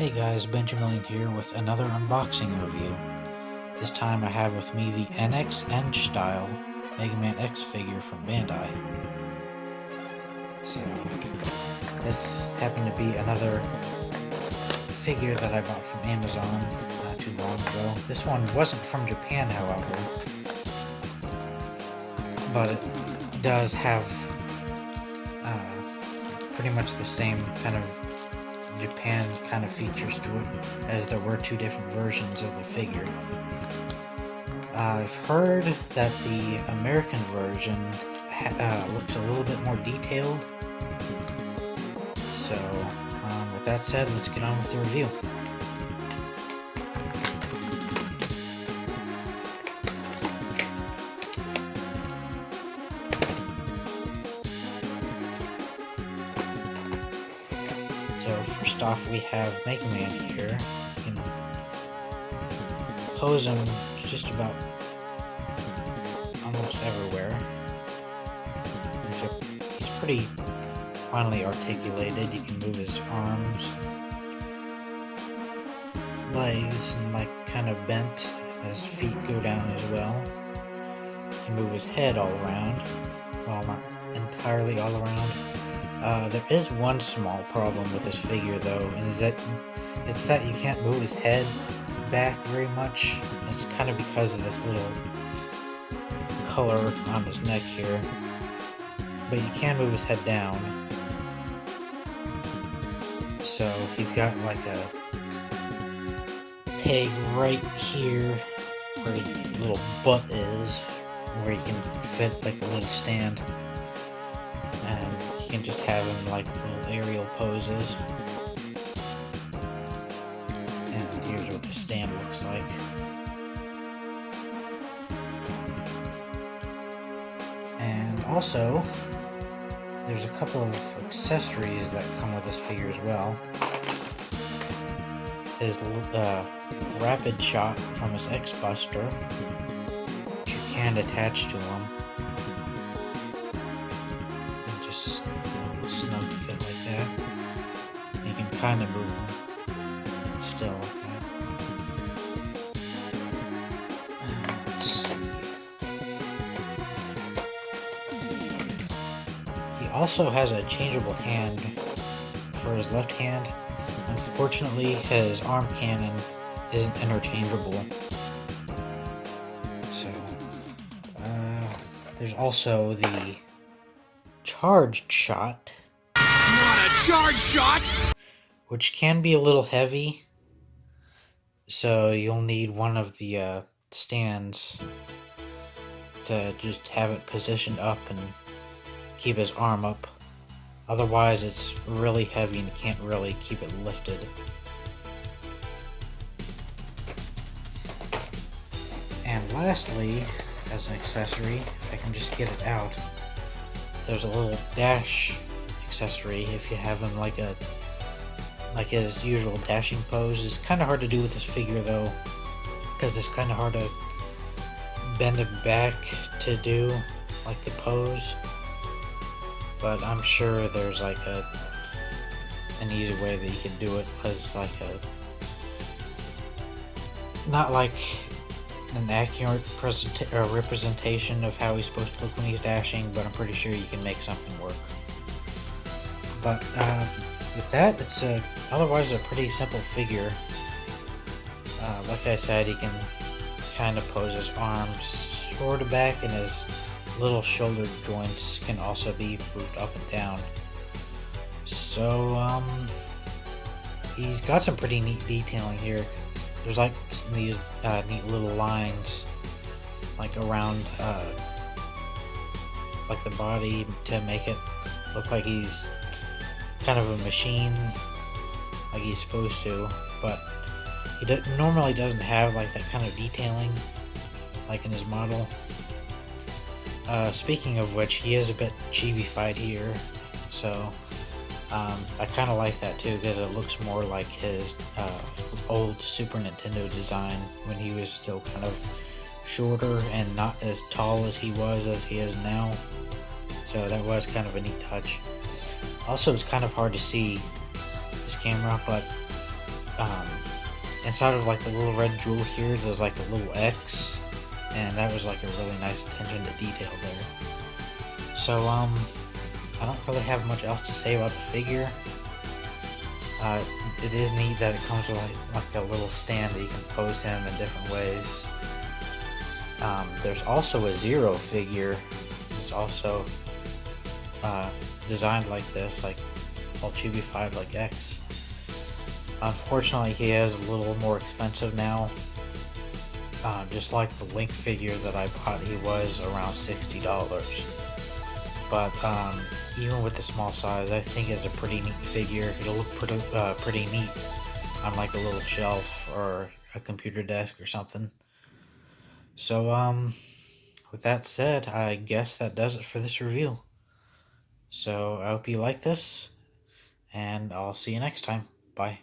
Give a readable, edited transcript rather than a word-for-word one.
Hey guys, Benjamin here with another unboxing review. This time I have with me the NX NXEDGE STYLE Mega Man X figure from Bandai. So, this happened to be another figure that I bought from Amazon not too long ago. This one wasn't from Japan, however, but it does have pretty much the same kind of Japan kind of features to it, as there were two different versions of the figure. I've heard that the American version looks a little bit more detailed. So, with that said, let's get on with the review. So first off, we have Mega Man here. You can pose him just about almost everywhere. He's pretty finely articulated. You can move his arms, legs, and like kind of bent, and his feet go down as well. You can move his head all around, well, not entirely all around. There is one small problem with this figure though, and it's that you can't move his head back very much. It's kind of because of this little color on his neck here, but you can move his head down. So he's got like a peg right here where his little butt is, where you can fit like a little stand, and you can just have him like little aerial poses. And here's what the stand looks like. And also, there's a couple of accessories that come with this figure as well. His rapid shot from his X-Buster, which you can attach to him. And just a snug fit like that. You can kind of move him still like that. Let's see. He also has a changeable hand for his left hand. Unfortunately, his arm cannon isn't interchangeable. So, there's also the charged shot. Not a charge shot! Which can be a little heavy. So you'll need one of the stands to just have it positioned up and keep his arm up. Otherwise, it's really heavy and you can't really keep it lifted. And lastly, as an accessory, if I can just get it out, there's a little dash accessory if you have him like his usual dashing pose. It's kind of hard to do with this figure though, because it's kind of hard to bend him back to do like the pose. But I'm sure there's like an easy way that you can do it, as like not like an accurate representation of how he's supposed to look when he's dashing, but I'm pretty sure you can make something work. But with that, it's otherwise a pretty simple figure. Like I said, he can kind of pose his arms sort of back, and his little shoulder joints can also be moved up and down. So he's got some pretty neat detailing here. There's like these neat little lines like around like the body to make it look like he's kind of a machine, like he's supposed to, but he normally doesn't have like that kind of detailing like in his model. Speaking of which, he is a bit chibi-fied here, so I kind of like that too, because it looks more like his old Super Nintendo design when he was still kind of shorter and not as tall as he is now. So that was kind of a neat touch. Also, it's kind of hard to see this camera, but inside of like the little red jewel here, there's like a little X, and that was like a really nice attention to detail there. So I don't really have much else to say about the figure. It is neat that it comes with like a little stand that you can pose him in different ways. There's also a Zero figure. It's also designed like this, like all chibified like X. Unfortunately, he is a little more expensive now. Just like the Link figure that I bought, he was around $60. But even with the small size, I think it's a pretty neat figure. It'll look pretty neat on like a little shelf or a computer desk or something. So with that said, I guess that does it for this review. So I hope you like this, and I'll see you next time. Bye.